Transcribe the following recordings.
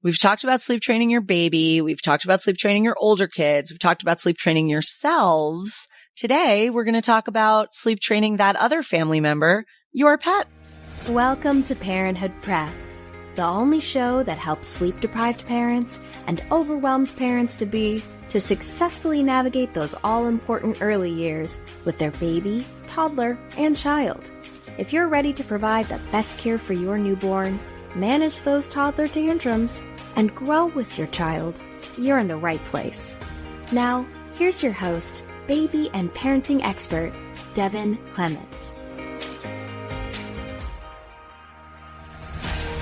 We've talked about sleep training your baby. We've talked about sleep training your older kids. We've talked about sleep training yourselves. Today, we're going to talk about sleep training that other family member, your pets. Welcome to Parenthood Prep, the only show that helps sleep-deprived parents and overwhelmed parents-to-be to successfully navigate those all-important early years with their baby, toddler, and child. If you're ready to provide the best care for your newborn, manage those toddler tantrums, and grow with your child, you're in the right place. Now, here's your host, baby and parenting expert, Devin Clement.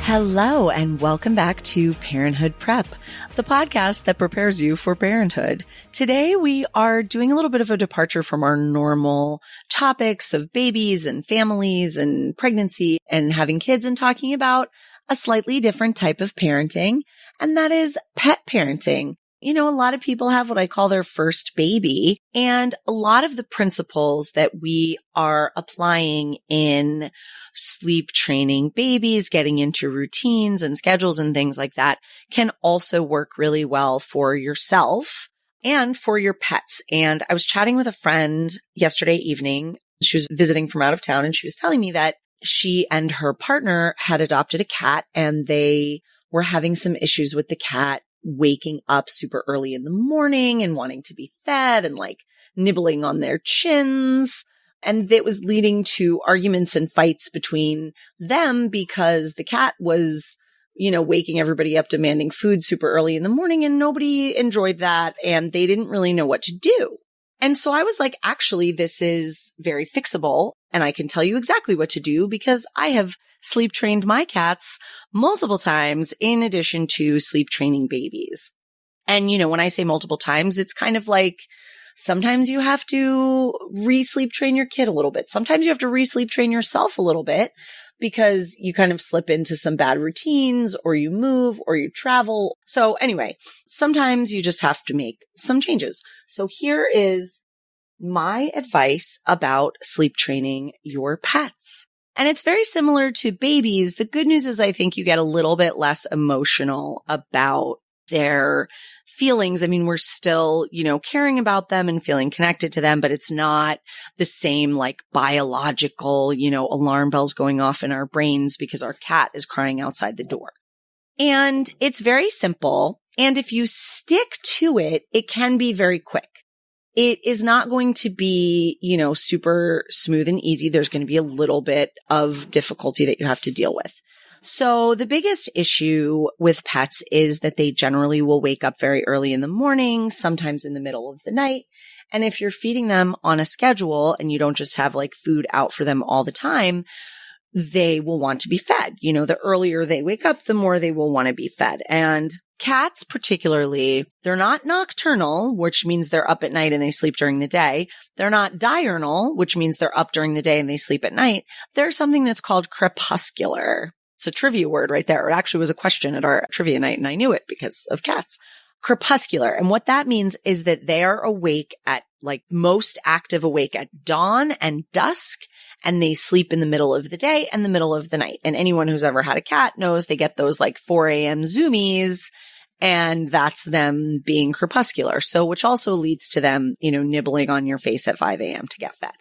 Hello, and welcome back to Parenthood Prep, the podcast that prepares you for parenthood. Today, we are doing a little bit of a departure from our normal topics of babies and families and pregnancy and having kids and talking about a slightly different type of parenting, and that is pet parenting. You know, a lot of people have what I call their first baby, and a lot of the principles that we are applying in sleep training babies, getting into routines and schedules and things like that can also work really well for yourself and for your pets. And I was chatting with a friend yesterday evening. She was visiting from out of town, and she was telling me that she and her partner had adopted a cat, and they were having some issues with the cat waking up super early in the morning and wanting to be fed and like nibbling on their chins. And it was leading to arguments and fights between them because the cat was, waking everybody up demanding food super early in the morning, and nobody enjoyed that, and they didn't really know what to do. And so I was like, actually, this is very fixable, and I can tell you exactly what to do because I have sleep trained my cats multiple times in addition to sleep training babies. And, when I say multiple times, it's kind of like sometimes you have to re-sleep train your kid a little bit. Sometimes you have to re-sleep train yourself a little bit because you kind of slip into some bad routines or you move or you travel. So anyway, sometimes you just have to make some changes. So here is my advice about sleep training your pets. And it's very similar to babies. The good news is I think you get a little bit less emotional about their feelings. I mean, we're still, caring about them and feeling connected to them, but it's not the same like biological, alarm bells going off in our brains because our cat is crying outside the door. And it's very simple. And if you stick to it, it can be very quick. It is not going to be, super smooth and easy. There's going to be a little bit of difficulty that you have to deal with. So the biggest issue with pets is that they generally will wake up very early in the morning, sometimes in the middle of the night. And if you're feeding them on a schedule and you don't just have like food out for them all the time, they will want to be fed. The earlier they wake up, the more they will want to be fed. And cats particularly, they're not nocturnal, which means they're up at night and they sleep during the day. They're not diurnal, which means they're up during the day and they sleep at night. There's something that's called crepuscular. It's a trivia word right there. It actually was a question at our trivia night, and I knew it because of cats. Crepuscular. And what that means is that they are awake at most active awake at dawn and dusk, and they sleep in the middle of the day and the middle of the night. And anyone who's ever had a cat knows they get those 4 a.m. zoomies, and that's them being crepuscular. So, which also leads to them, nibbling on your face at 5 a.m. to get fed.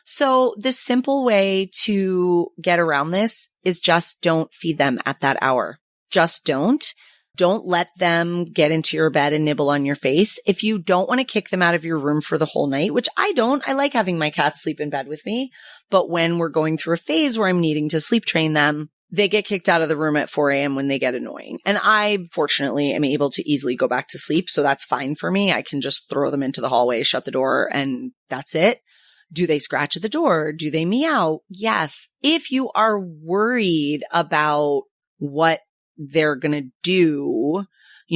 So the simple way to get around this is just don't feed them at that hour. Just don't. Don't let them get into your bed and nibble on your face. If you don't want to kick them out of your room for the whole night, which I don't, I like having my cats sleep in bed with me. But when we're going through a phase where I'm needing to sleep train them, they get kicked out of the room at 4 a.m. when they get annoying. And I, fortunately, am able to easily go back to sleep. So that's fine for me. I can just throw them into the hallway, shut the door, and that's it. Do they scratch at the door? Do they meow? Yes. If you are worried about what they're going to do,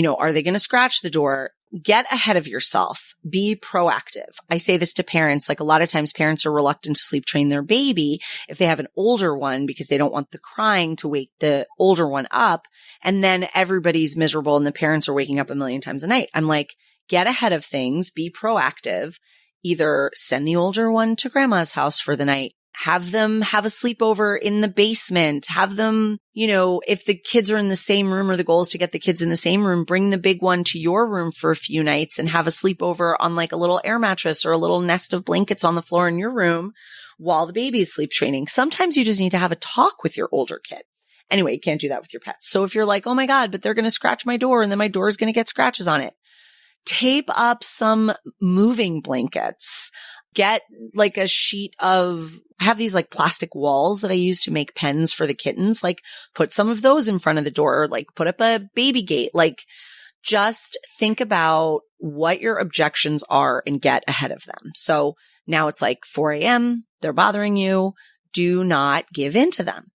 are they going to scratch the door? Get ahead of yourself. Be proactive. I say this to parents. A lot of times parents are reluctant to sleep train their baby if they have an older one because they don't want the crying to wake the older one up. And then everybody's miserable and the parents are waking up a million times a night. I'm like, get ahead of things. Be proactive. Either send the older one to grandma's house for the night, have them have a sleepover in the basement, have them, if the kids are in the same room or the goal is to get the kids in the same room, bring the big one to your room for a few nights and have a sleepover on like a little air mattress or a little nest of blankets on the floor in your room while the baby is sleep training. Sometimes you just need to have a talk with your older kid. Anyway, you can't do that with your pets. So if you're like, oh my God, but they're going to scratch my door and then my door is going to get scratches on it. Tape up some moving blankets. Get like a sheet of, I have these like plastic walls that I use to make pens for the kittens. Like put some of those in front of the door, or like put up a baby gate. Like just think about what your objections are and get ahead of them. So now it's like 4 a.m. They're bothering you. Do not give in to them.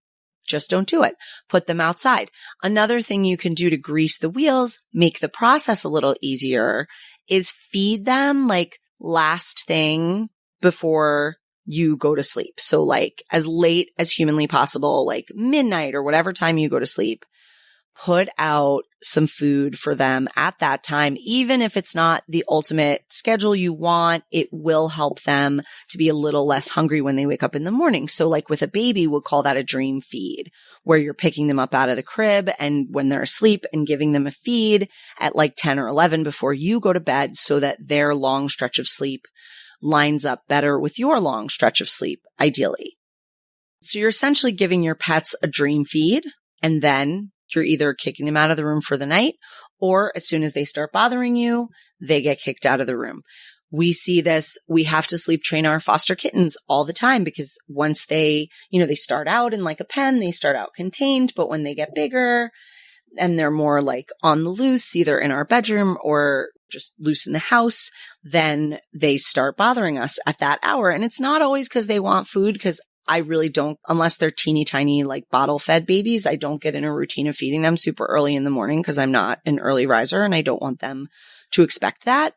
Just don't do it. Put them outside. Another thing you can do to grease the wheels, make the process a little easier, is feed them like last thing before you go to sleep. So like as late as humanly possible, like midnight or whatever time you go to sleep, put out some food for them at that time. Even if it's not the ultimate schedule you want, it will help them to be a little less hungry when they wake up in the morning. So like with a baby, we'll call that a dream feed, where you're picking them up out of the crib and when they're asleep and giving them a feed at like 10 or 11 before you go to bed, so that their long stretch of sleep lines up better with your long stretch of sleep, ideally. So you're essentially giving your pets a dream feed, and then you're either kicking them out of the room for the night, or as soon as they start bothering you, they get kicked out of the room. We see this. We have to sleep train our foster kittens all the time, because once they start out in like a pen, they start out contained, but when they get bigger and they're more like on the loose, either in our bedroom or just loose in the house, then they start bothering us at that hour. And it's not always because they want food, because I really don't, unless they're teeny tiny, like bottle fed babies, I don't get in a routine of feeding them super early in the morning because I'm not an early riser and I don't want them to expect that.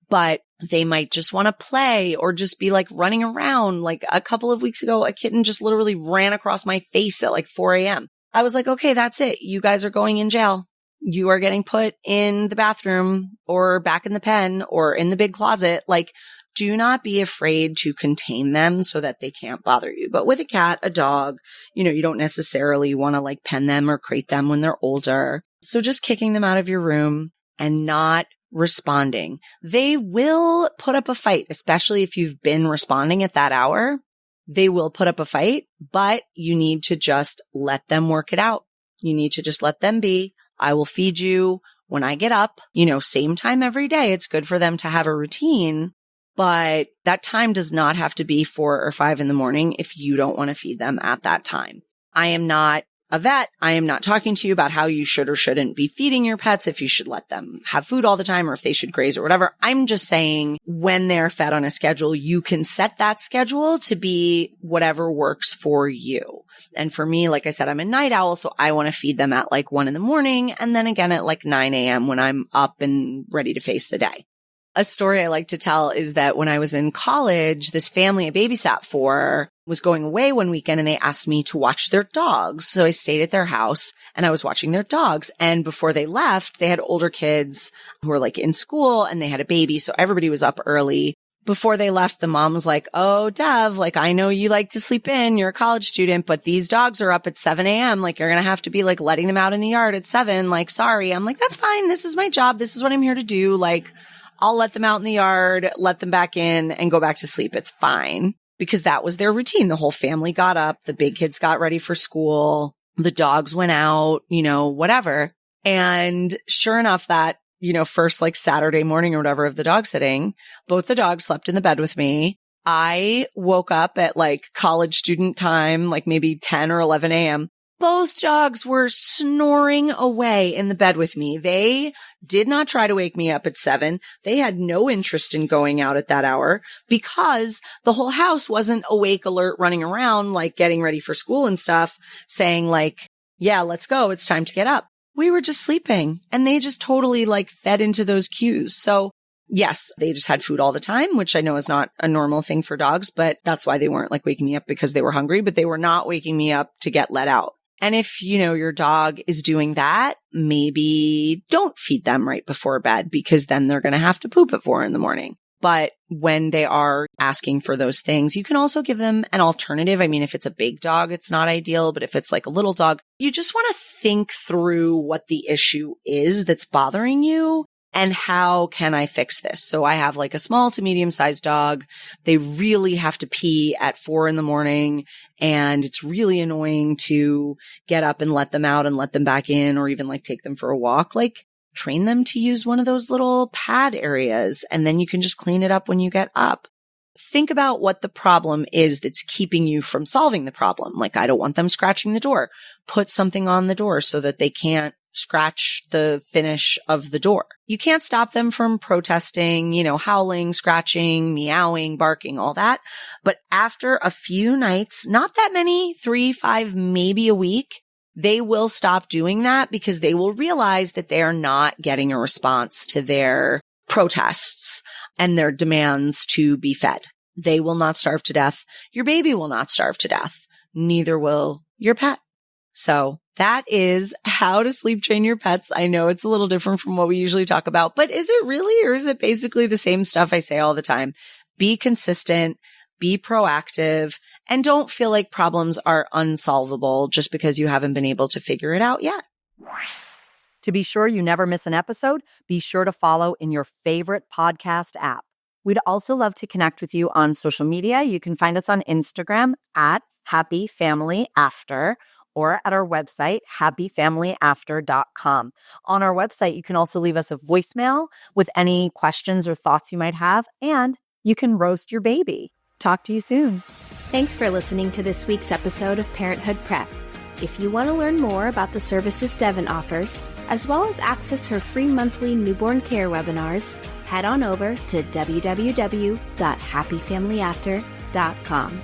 But they might just want to play or just be like running around. Like a couple of weeks ago, a kitten just literally ran across my face at like 4 a.m. I was like, okay, that's it. You guys are going in jail. You are getting put in the bathroom or back in the pen or in the big closet. Like, do not be afraid to contain them so that they can't bother you. But with a cat, a dog, you don't necessarily want to like pen them or crate them when they're older. So just kicking them out of your room and not responding. They will put up a fight, especially if you've been responding at that hour. They will put up a fight, but you need to just let them work it out. You need to just let them be. I will feed you when I get up, same time every day. It's good for them to have a routine. But that time does not have to be 4 or 5 in the morning if you don't want to feed them at that time. I am not a vet. I am not talking to you about how you should or shouldn't be feeding your pets, if you should let them have food all the time or if they should graze or whatever. I'm just saying when they're fed on a schedule, you can set that schedule to be whatever works for you. And for me, like I said, I'm a night owl, so I want to feed them at like 1 a.m. and then again at like 9 a.m. when I'm up and ready to face the day. A story I like to tell is that when I was in college, this family I babysat for was going away one weekend and they asked me to watch their dogs. So I stayed at their house and I was watching their dogs. And before they left, they had older kids who were like in school and they had a baby. So everybody was up early. Before they left, the mom was like, oh, Dev, like, I know you like to sleep in. You're a college student, but these dogs are up at 7 a.m. Like, you're going to have to be like letting them out in the yard at 7. Like, sorry. I'm like, that's fine. This is my job. This is what I'm here to do. Like, I'll let them out in the yard, let them back in and go back to sleep. It's fine, because that was their routine. The whole family got up. The big kids got ready for school. The dogs went out, whatever. And sure enough, that, first like Saturday morning or whatever of the dog sitting, both the dogs slept in the bed with me. I woke up at like college student time, like maybe 10 or 11 a.m. Both dogs were snoring away in the bed with me. They did not try to wake me up at 7. They had no interest in going out at that hour because the whole house wasn't awake, alert, running around, like getting ready for school and stuff, saying like, yeah, let's go. It's time to get up. We were just sleeping and they just totally like fed into those cues. So yes, they just had food all the time, which I know is not a normal thing for dogs, but that's why they weren't like waking me up because they were hungry, but they were not waking me up to get let out. And if, your dog is doing that, maybe don't feed them right before bed because then they're going to have to poop at 4 a.m. But when they are asking for those things, you can also give them an alternative. I mean, if it's a big dog, it's not ideal, but if it's like a little dog, you just want to think through what the issue is that's bothering you and how can I fix this? So I have like a small to medium sized dog. They really have to pee at 4 a.m. and it's really annoying to get up and let them out and let them back in or even like take them for a walk. Like train them to use one of those little pad areas and then you can just clean it up when you get up. Think about what the problem is that's keeping you from solving the problem. Like, I don't want them scratching the door. Put something on the door so that they can't scratch the finish of the door. You can't stop them from protesting, howling, scratching, meowing, barking, all that. But after a few nights, not that many, 3, 5, maybe a week, they will stop doing that because they will realize that they are not getting a response to their protests and their demands to be fed. They will not starve to death. Your baby will not starve to death. Neither will your pet. So that is how to sleep train your pets. I know it's a little different from what we usually talk about, but is it really, or is it basically the same stuff I say all the time? Be consistent, be proactive, and don't feel like problems are unsolvable just because you haven't been able to figure it out yet. To be sure you never miss an episode, be sure to follow in your favorite podcast app. We'd also love to connect with you on social media. You can find us on Instagram at Happy Family After, or at our website, happyfamilyafter.com. On our website, you can also leave us a voicemail with any questions or thoughts you might have, and you can roast your baby. Talk to you soon. Thanks for listening to this week's episode of Parenthood Prep. If you want to learn more about the services Devin offers, as well as access her free monthly newborn care webinars, head on over to www.happyfamilyafter.com.